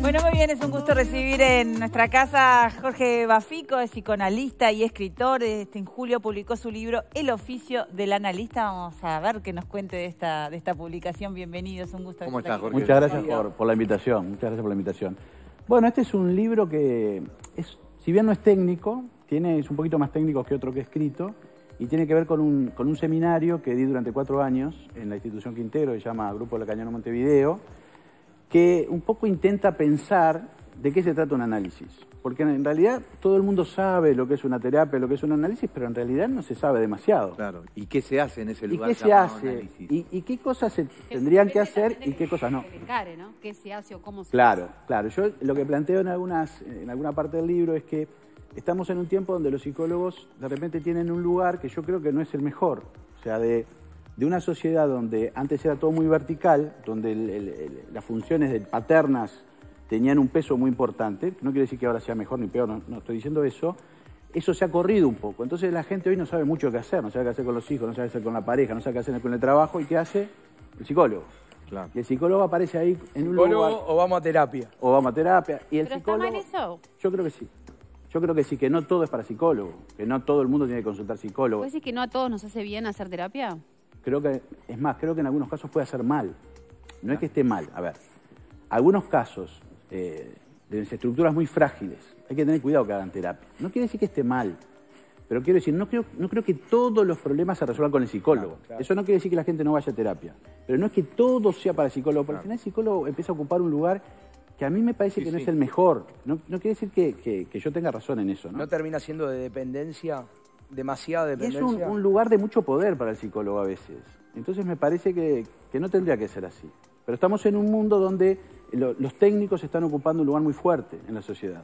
Bueno, muy bien, es un gusto recibir en nuestra casa a Jorge Bafico, es psicoanalista y escritor. En julio publicó su libro El oficio del analista. Vamos a ver qué nos cuente de esta publicación. Bienvenido, es un gusto. ¿Cómo estás, Jorge? Muchas gracias por la invitación. Muchas gracias por la invitación. Bueno, este es un libro que, si bien no es técnico, es un poquito más técnico que otro que he escrito, y tiene que ver con un seminario que di durante 4 años en la institución Quintero, que se llama Grupo Lacaniano Montevideo, que un poco intenta pensar de qué se trata un análisis. Porque en realidad todo el mundo sabe lo que es una terapia, lo que es un análisis, pero en realidad no se sabe demasiado. Claro. ¿Y qué se hace en ese lugar? ¿Y qué se hace? ¿Y qué cosas se tendrían que hacer y qué cosas no? ¿No? ¿Qué se hace o cómo se hace? Claro. Yo lo que planteo en alguna parte del libro es que estamos en un tiempo donde los psicólogos de repente tienen un lugar que yo creo que no es el mejor. O sea, de una sociedad donde antes era todo muy vertical, donde las funciones paternas tenían un peso muy importante, no quiere decir que ahora sea mejor ni peor, no estoy diciendo eso se ha corrido un poco. Entonces la gente hoy no sabe mucho qué hacer, no sabe qué hacer con los hijos, no sabe qué hacer con la pareja, no sabe qué hacer con el trabajo, ¿y qué hace? El psicólogo. Claro. Y el psicólogo aparece ahí en un lugar. ¿O vamos a terapia? O vamos a terapia. Y el ¿Pero psicólogo, está mal eso? yo creo que sí. Yo creo que sí, que no todo es para psicólogo, que no todo el mundo tiene que consultar psicólogo. ¿Puede decir que no a todos nos hace bien hacer terapia? Creo que en algunos casos puede hacer mal. No es que esté mal. A ver, algunos casos de estructuras muy frágiles, hay que tener cuidado que hagan terapia. No quiere decir que esté mal, pero quiero decir, no creo que todos los problemas se resuelvan con el psicólogo. Claro. Eso no quiere decir que la gente no vaya a terapia. Pero no es que todo sea para el psicólogo, porque al final el psicólogo empieza a ocupar un lugar que a mí me parece que no es el mejor. No quiere decir que yo tenga razón en eso, ¿no? ¿No termina siendo de dependencia? Demasiada dependencia. Es un lugar de mucho poder para el psicólogo a veces. Entonces me parece que no tendría que ser así. Pero estamos en un mundo donde los técnicos están ocupando un lugar muy fuerte en la sociedad.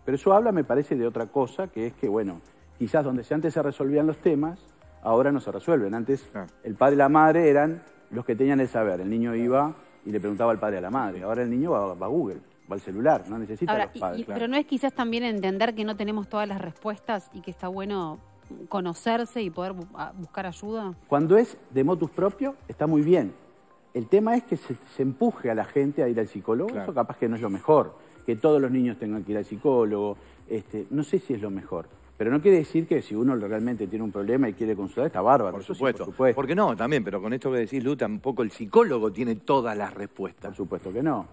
Pero eso habla, me parece, de otra cosa, que es que, bueno, quizás donde antes se resolvían los temas, ahora no se resuelven. Antes el padre y la madre eran los que tenían el saber. El niño iba y le preguntaba al padre y a la madre. Ahora el niño va a Google, va al celular, no necesita a los padres. Pero no es quizás también entender que no tenemos todas las respuestas y que está bueno conocerse y poder buscar ayuda. Cuando es de motus propio, está muy bien. El tema es que se empuje a la gente a ir al psicólogo. Claro. Eso capaz que no es lo mejor. Que todos los niños tengan que ir al psicólogo. No sé si es lo mejor. Pero no quiere decir que si uno realmente tiene un problema y quiere consultar, está bárbaro. Por supuesto. Porque no, también, pero con esto que decís, Lu, tampoco el psicólogo tiene todas las respuestas. Por supuesto que no.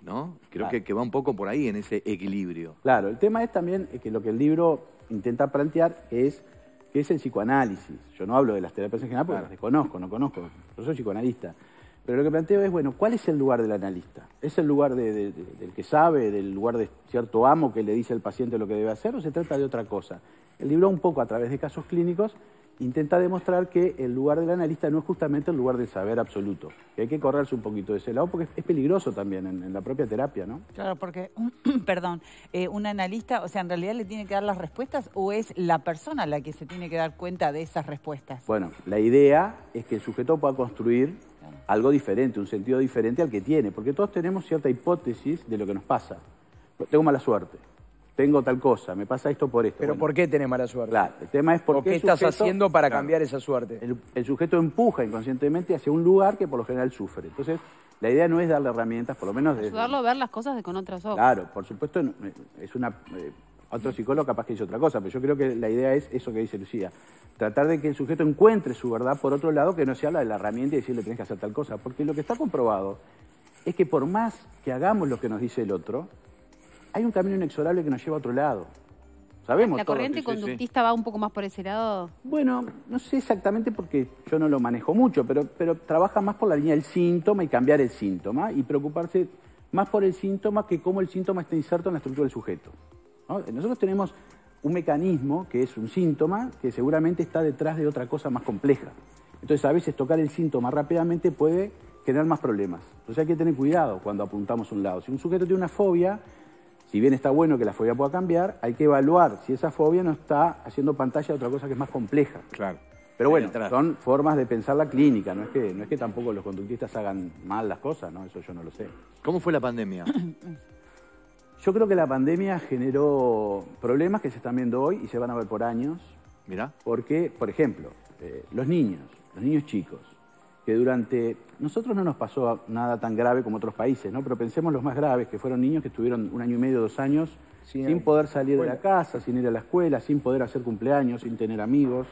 ¿No? Creo que va un poco por ahí en ese equilibrio. Claro, el tema es también que lo que el libro intenta plantear es que es el psicoanálisis. Yo no hablo de las terapias en general porque las desconozco, no conozco. Yo soy psicoanalista. Pero lo que planteo es, bueno, ¿cuál es el lugar del analista? ¿Es el lugar del que sabe, del lugar de cierto amo que le dice al paciente lo que debe hacer, o se trata de otra cosa? El libro un poco a través de casos clínicos intenta demostrar que el lugar del analista no es justamente el lugar del saber absoluto, que hay que correrse un poquito de ese lado porque es peligroso también en la propia terapia, ¿no? Claro, porque, un analista, o sea, ¿en realidad le tiene que dar las respuestas o es la persona la que se tiene que dar cuenta de esas respuestas? Bueno, la idea es que el sujeto pueda construir algo diferente, un sentido diferente al que tiene, porque todos tenemos cierta hipótesis de lo que nos pasa. Tengo mala suerte. Tengo tal cosa, me pasa esto por esto. ¿Pero por qué tenés mala suerte? Claro, el tema es por qué estás haciendo para cambiar esa suerte. El sujeto empuja inconscientemente hacia un lugar que por lo general sufre. Entonces, la idea no es darle herramientas, por lo menos... Ayudarlo a ver las cosas con otros ojos. Claro, por supuesto, es otro psicólogo capaz que dice otra cosa, pero yo creo que la idea es eso que dice Lucía. Tratar de que el sujeto encuentre su verdad por otro lado, que no se habla de la herramienta y decirle tenés que hacer tal cosa. Porque lo que está comprobado es que por más que hagamos lo que nos dice el otro, hay un camino inexorable que nos lleva a otro lado. Sabemos ¿La corriente conductista va un poco más por ese lado? Bueno, no sé exactamente porque yo no lo manejo mucho, pero trabaja más por la línea del síntoma y cambiar el síntoma y preocuparse más por el síntoma que cómo el síntoma está inserto en la estructura del sujeto, ¿no? Nosotros tenemos un mecanismo que es un síntoma que seguramente está detrás de otra cosa más compleja. Entonces, a veces tocar el síntoma rápidamente puede generar más problemas. Entonces hay que tener cuidado cuando apuntamos a un lado. Si un sujeto tiene una fobia, si bien está bueno que la fobia pueda cambiar, hay que evaluar si esa fobia no está haciendo pantalla de otra cosa que es más compleja. Claro. Pero bueno, son formas de pensar la clínica, no es que tampoco los conductistas hagan mal las cosas, ¿no? Eso yo no lo sé. ¿Cómo fue la pandemia? Yo creo que la pandemia generó problemas que se están viendo hoy y se van a ver por años. Mirá. Porque, por ejemplo, los niños chicos, que durante... Nosotros no nos pasó nada tan grave como otros países, ¿no? Pero pensemos los más graves, que fueron niños que estuvieron 1 año y medio, 2 años, sin poder salir de la casa, sin ir a la escuela, sin poder hacer cumpleaños, sin tener amigos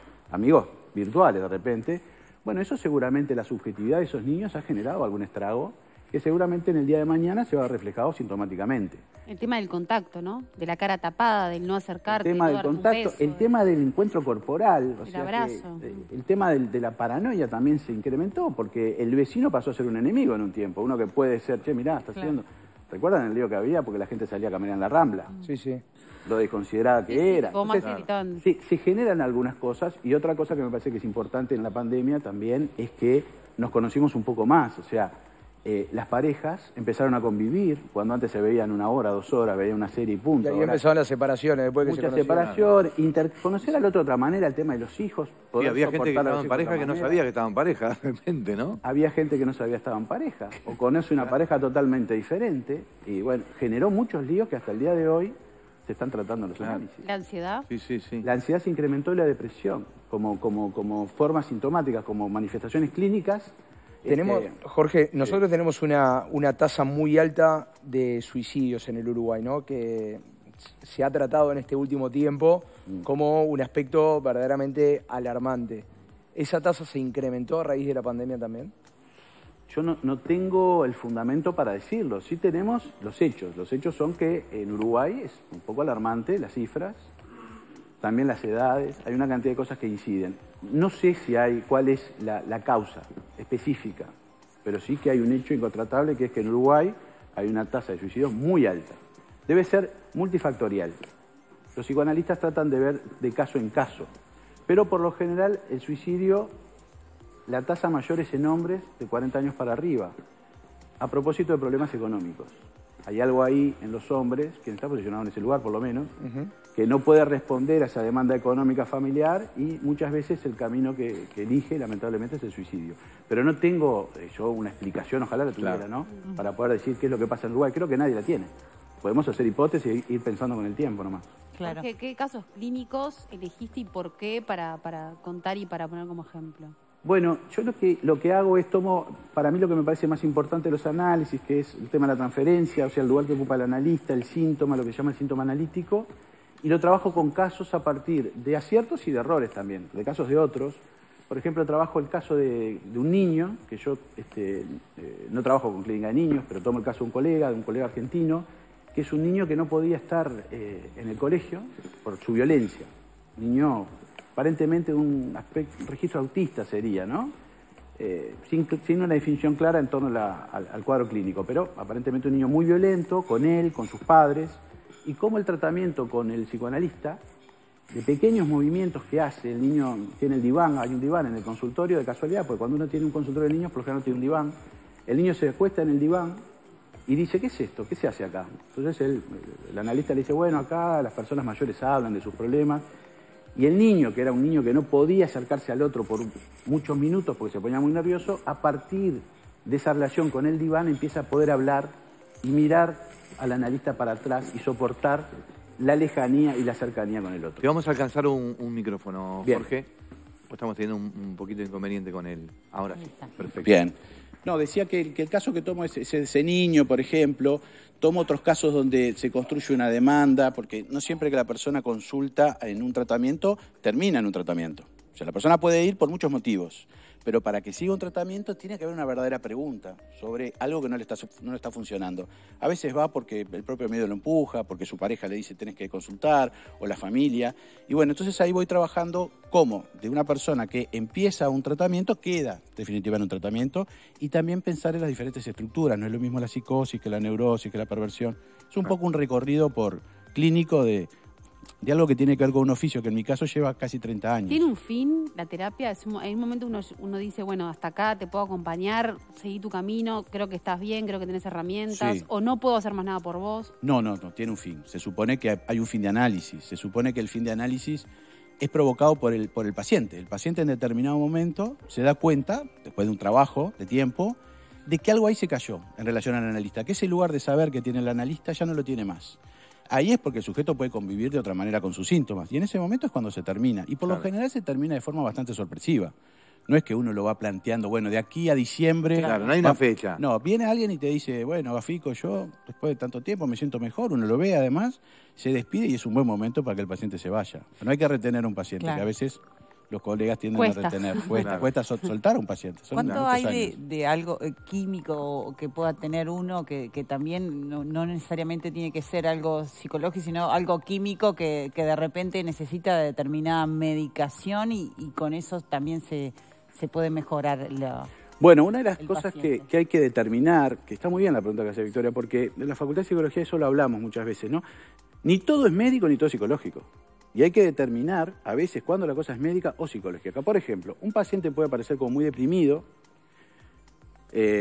virtuales de repente. Bueno, eso seguramente, la subjetividad de esos niños ha generado algún estrago que seguramente en el día de mañana se va a ver reflejado sintomáticamente. El tema del contacto, ¿no? De la cara tapada, del no acercarte. El tema del contacto, el tema del encuentro corporal. El abrazo. El tema de la paranoia también se incrementó, porque el vecino pasó a ser un enemigo en un tiempo. Uno que puede ser, che, mirá, está haciendo... ¿Recuerdan el lío que había? Porque la gente salía a caminar en la Rambla. Sí, sí. Lo desconsiderada que era. Entonces, se generan algunas cosas, y otra cosa que me parece que es importante en la pandemia también es que nos conocimos un poco más. O sea, las parejas empezaron a convivir, cuando antes se veían 1 hora, 2 horas, veían una serie y punto. Y ahí empezaron las separaciones, después que se muchas conocieron. separaciones, conocer al otro de otra manera, el tema de los hijos. Sí, había gente que soportar a estaba los en hijos pareja de que otra no manera. sabía que estaba en pareja, de repente, ¿no? Había gente que no sabía que estaba en pareja, o conoce una pareja totalmente diferente, y bueno, generó muchos líos que hasta el día de hoy se están tratando en los análisis. la ansiedad. Sí, sí, sí. La ansiedad se incrementó y la depresión, como formas sintomáticas, como manifestaciones clínicas. Tenemos, Jorge, nosotros tenemos una tasa muy alta de suicidios en el Uruguay, ¿no? Que se ha tratado en este último tiempo como un aspecto verdaderamente alarmante. ¿Esa tasa se incrementó a raíz de la pandemia también? Yo no tengo el fundamento para decirlo, sí tenemos los hechos. Los hechos son que en Uruguay es un poco alarmante las cifras, también las edades, hay una cantidad de cosas que inciden. No sé cuál es la causa específica, pero sí que hay un hecho incontratable, que es que en Uruguay hay una tasa de suicidios muy alta. Debe ser multifactorial. Los psicoanalistas tratan de ver de caso en caso, pero por lo general el suicidio, la tasa mayor es en hombres de 40 años para arriba, a propósito de problemas económicos. Hay algo ahí en los hombres, quien está posicionado en ese lugar por lo menos, que no puede responder a esa demanda económica familiar, y muchas veces el camino que elige lamentablemente es el suicidio. Pero no tengo yo una explicación, ojalá la tuviera, ¿no? Para poder decir qué es lo que pasa en Uruguay. Creo que nadie la tiene. Podemos hacer hipótesis e ir pensando con el tiempo nomás. Claro. ¿Qué casos clínicos elegiste y por qué para contar y para poner como ejemplo? Bueno, yo lo que hago es para mí lo que me parece más importante de los análisis, que es el tema de la transferencia, o sea, el lugar que ocupa el analista, el síntoma, lo que se llama el síntoma analítico, y lo trabajo con casos a partir de aciertos y de errores también, de casos de otros. Por ejemplo, trabajo el caso de un niño, que yo no trabajo con clínica de niños, pero tomo el caso de un colega argentino, que es un niño que no podía estar en el colegio por su violencia. Niño aparentemente un registro autista sería, ¿no? Sin una definición clara en torno al cuadro clínico, pero aparentemente un niño muy violento, con él, con sus padres, y cómo el tratamiento con el psicoanalista, de pequeños movimientos que hace, el niño tiene el diván, hay un diván en el consultorio de casualidad, porque cuando uno tiene un consultorio de niños, por lo general tiene un diván, el niño se acuesta en el diván y dice, ¿qué es esto? ¿Qué se hace acá? Entonces el analista le dice, bueno, acá las personas mayores hablan de sus problemas. Y el niño, que era un niño que no podía acercarse al otro por muchos minutos porque se ponía muy nervioso, a partir de esa relación con el diván empieza a poder hablar y mirar al analista para atrás y soportar la lejanía y la cercanía con el otro. Te vamos a alcanzar un micrófono, Bien. Jorge. Estamos teniendo un poquito de inconveniente con él. Ahora sí, perfecto. Bien. No, decía que el caso que tomo es ese niño, por ejemplo. Tomo otros casos donde se construye una demanda, porque no siempre que la persona consulta en un tratamiento, termina en un tratamiento. O sea, la persona puede ir por muchos motivos, pero para que siga un tratamiento tiene que haber una verdadera pregunta sobre algo que no le está funcionando. A veces va porque el propio medio lo empuja, porque su pareja le dice tenés que consultar, o la familia. Y bueno, entonces ahí voy trabajando cómo de una persona que empieza un tratamiento queda definitivamente en un tratamiento, y también pensar en las diferentes estructuras. No es lo mismo la psicosis que la neurosis, que la perversión. Es un poco un recorrido clínico de algo que tiene que ver con un oficio que en mi caso lleva casi 30 años. ¿Tiene un fin la terapia? En un momento uno dice, bueno, hasta acá te puedo acompañar, seguí tu camino, creo que estás bien, creo que tenés herramientas, Sí. o no puedo hacer más nada por vos. No, tiene un fin. Se supone que hay un fin de análisis. Se supone que el fin de análisis es provocado por el paciente. El paciente en determinado momento se da cuenta, después de un trabajo de tiempo, de que algo ahí se cayó en relación al analista, que ese lugar de saber que tiene el analista ya no lo tiene más. Ahí es porque el sujeto puede convivir de otra manera con sus síntomas, y en ese momento es cuando se termina, y por lo general se termina de forma bastante sorpresiva. No es que uno lo va planteando, bueno, de aquí a diciembre... Claro, no hay una fecha. No, viene alguien y te dice, bueno, Bafico, yo después de tanto tiempo me siento mejor, uno lo ve además, se despide y es un buen momento para que el paciente se vaya. No hay que retener a un paciente, Claro. que a veces los colegas tienden Cuesta. a retener. Claro. Cuesta soltar a un paciente. Son ¿Cuánto muchos hay años. de algo químico que pueda tener uno que también no necesariamente tiene que ser algo psicológico, sino algo químico que de repente necesita determinada medicación y con eso también se puede mejorar Bueno, una de las el cosas paciente? que hay que determinar, que está muy bien la pregunta que hace Victoria, porque en la Facultad de Psicología eso lo hablamos muchas veces, ¿no? Ni todo es médico ni todo es psicológico. Y hay que determinar a veces cuándo la cosa es médica o psicológica. Por ejemplo, un paciente puede aparecer como muy deprimido,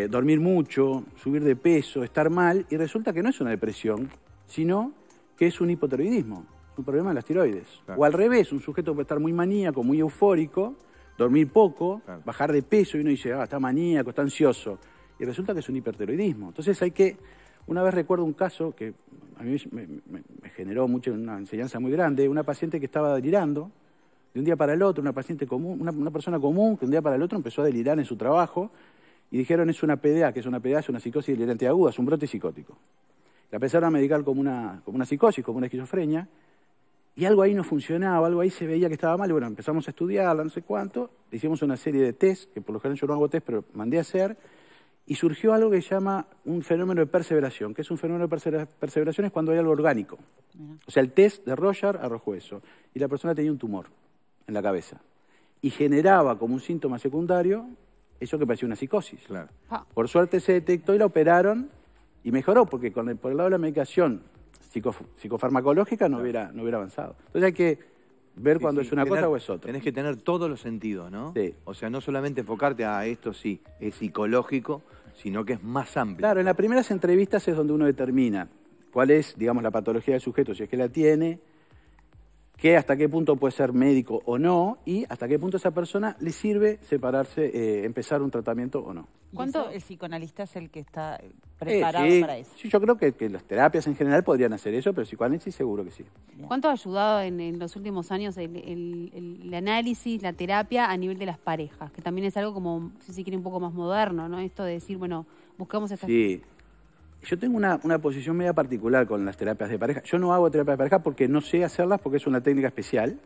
dormir mucho, subir de peso, estar mal, y resulta que no es una depresión, sino que es un hipotiroidismo, un problema de las tiroides. Claro. O al revés, un sujeto puede estar muy maníaco, muy eufórico, dormir poco, Claro. bajar de peso, y uno dice, está maníaco, está ansioso. Y resulta que es un hipertiroidismo. Entonces hay que... Una vez recuerdo un caso que a mí me generó una enseñanza muy grande, una paciente que estaba delirando de un día para el otro, una paciente común, una persona común que de un día para el otro empezó a delirar en su trabajo y dijeron es una PDA, que es una PDA, es una psicosis delirante aguda, es un brote psicótico. La empezaron a medicar como una psicosis, como una esquizofrenia, y algo ahí no funcionaba, algo ahí se veía que estaba mal, y bueno, empezamos a estudiarla, no sé cuánto, le hicimos una serie de test, que por lo general yo no hago test, pero mandé a hacer, y surgió algo que se llama un fenómeno de perseveración, que es un fenómeno de perseveración es cuando hay algo orgánico. O sea, el test de Roger arrojó eso, y la persona tenía un tumor en la cabeza, y generaba como un síntoma secundario eso que parecía una psicosis. Claro. Por suerte se detectó y la operaron, y mejoró, porque por el lado de la medicación psicofarmacológica no hubiera avanzado. Entonces hay que ver Sí, cuando sí, es una cosa o es otra. Tenés que tener todos los sentidos, ¿no? Sí. O sea, no solamente enfocarte a esto sí, es psicológico, sino que es más amplio. Claro, en las primeras entrevistas es donde uno determina cuál es, digamos, la patología del sujeto, si es que la tiene, hasta qué punto puede ser médico o no, y hasta qué punto a esa persona le sirve separarse, empezar un tratamiento o no. ¿Cuánto el psicoanalista es el que está preparado Sí, para eso? sí, yo creo que las terapias en general podrían hacer eso, pero el psicoanálisis seguro que sí. ¿Cuánto ha ayudado en los últimos años el análisis, la terapia a nivel de las parejas? Que también es algo como, si se quiere, un poco más moderno, ¿no? Esto de decir, bueno, buscamos estas... Sí. Yo tengo una posición media particular con las terapias de pareja. Yo no hago terapias de pareja porque no sé hacerlas, porque es una técnica especial.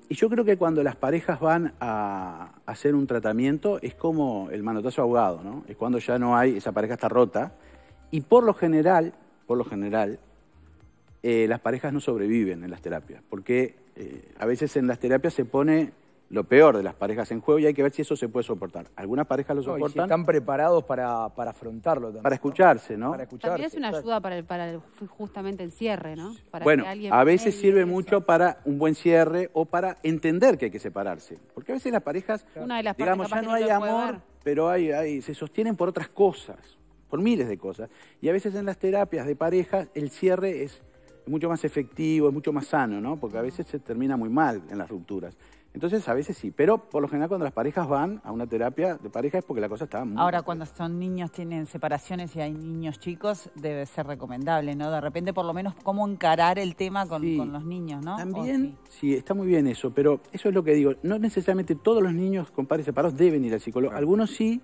Y yo creo que cuando las parejas van a hacer un tratamiento es como el manotazo ahogado, ¿no? Es cuando ya no hay, esa pareja está rota. Y por lo general, las parejas no sobreviven en las terapias. Porque a veces en las terapias se pone lo peor de las parejas en juego y hay que ver si eso se puede soportar. Algunas parejas lo No, y si soportan están preparados para afrontarlo también. para escucharse, ¿no? Para escucharse. También es una ayuda para justamente el cierre, ¿no? Para Bueno, que alguien a veces medie sirve eso. mucho para un buen cierre o para entender que hay que separarse. Porque a veces las parejas, Una de las partes digamos, capaz ya que no no hay lo puede amor, ver. pero se sostienen por otras cosas, por miles de cosas. Y a veces en las terapias de parejas el cierre es mucho más efectivo, es mucho más sano, ¿no? Porque a veces se termina muy mal en las rupturas. Entonces, a veces sí, pero por lo general cuando las parejas van a una terapia de pareja es porque la cosa está muy... Ahora, cuando son niños, tienen separaciones y hay niños chicos, debe ser recomendable, ¿no? De repente, por lo menos, cómo encarar el tema con Sí. los niños, ¿no? También, ¿O sí, está muy bien eso, pero eso es lo que digo. No necesariamente todos los niños con padres separados deben ir al psicólogo. Algunos sí.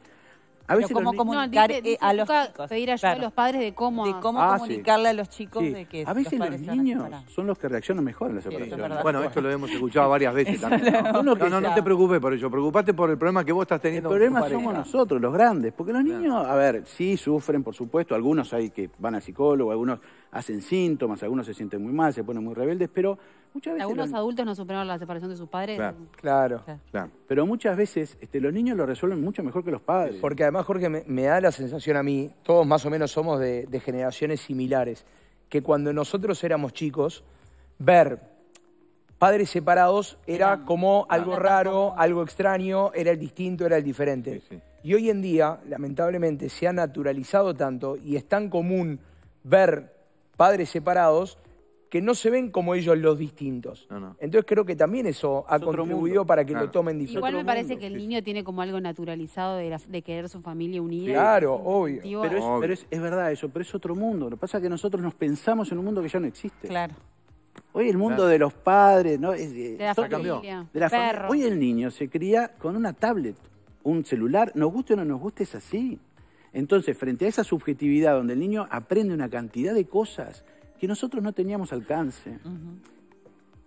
A Pero veces ¿cómo los niños- comunicar dice a los Luca, chicos? pedir ayuda Claro. a los padres de cómo... De cómo Ah, sí. comunicarle a los chicos Sí. de que A veces los padres se van a niños separar. son los que reaccionan mejor en la eso es separación. verdad. Bueno, esto lo hemos escuchado varias veces también. ¿no? Uno que No sea- te preocupes por ello. Preocupate por el problema que vos estás El teniendo con problema tu pareja. somos nosotros, los grandes, porque los niños, a ver, sí sufren, por supuesto, algunos hay que van al psicólogo, algunos hacen síntomas, algunos se sienten muy mal, se ponen muy rebeldes, pero muchas veces... Algunos los- adultos no superaron la separación de sus padres. Claro. Claro. Claro. Pero muchas veces los niños lo resuelven mucho mejor que los padres. Porque además, Jorge, me da la sensación a mí, todos más o menos somos de generaciones similares, que cuando nosotros éramos chicos, ver padres separados era como algo raro, algo extraño, era el distinto, era el diferente. Sí, sí. Y hoy en día, lamentablemente, se ha naturalizado tanto y es tan común ver padres separados que no se ven como ellos los distintos. No. Entonces creo que también eso ha Es otro contribuido mundo. para que Claro. lo tomen diferente. Igual me otro parece mundo, que el sí, niño tiene como algo naturalizado de querer su familia unida. Claro, Es obvio. instintivo. Pero es verdad eso, pero es otro mundo. Lo que pasa es que nosotros nos pensamos en un mundo que ya no existe. Claro. Hoy el mundo Claro. de los padres, ¿no? De la todo- familia. de la familia. Perros. Hoy el niño se cría con una tablet, un celular, nos guste o no nos guste, es así. Entonces, frente a esa subjetividad donde el niño aprende una cantidad de cosas que nosotros no teníamos alcance,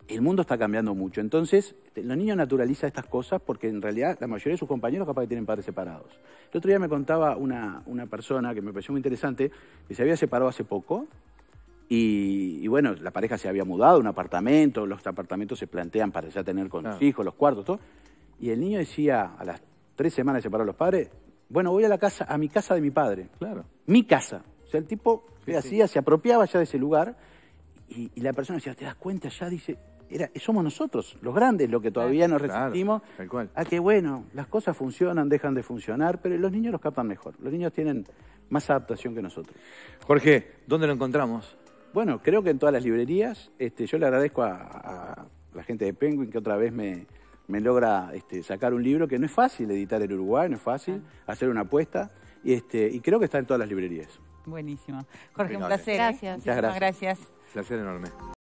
el mundo está cambiando mucho. Entonces, los niños naturalizan estas cosas porque en realidad la mayoría de sus compañeros capaz que tienen padres separados. El otro día me contaba una persona que me pareció muy interesante, que se había separado hace poco. Y bueno, la pareja se había mudado a un apartamento, los apartamentos se plantean para ya tener con los hijos, los cuartos, todo. Y el niño decía, a las 3 semanas de separados los padres, bueno, voy a mi casa de mi padre. Claro. Mi casa. O sea, el tipo hacía, se apropiaba ya de ese lugar y la persona decía, ¿te das cuenta? Ya dice, somos nosotros, los grandes, los que todavía nos Claro, resistimos. tal cual. A que bueno, las cosas funcionan, dejan de funcionar, pero los niños los captan mejor. Los niños tienen más adaptación que nosotros. Jorge, ¿dónde lo encontramos? Bueno, creo que en todas las librerías. Yo le agradezco a la gente de Penguin que otra vez me logra sacar un libro que no es fácil editar en Uruguay, no es fácil hacer una apuesta. Y creo que está en todas las librerías. Buenísimo. Jorge, un Impecable. placer. Gracias. Muchísimas gracias. Placer enorme.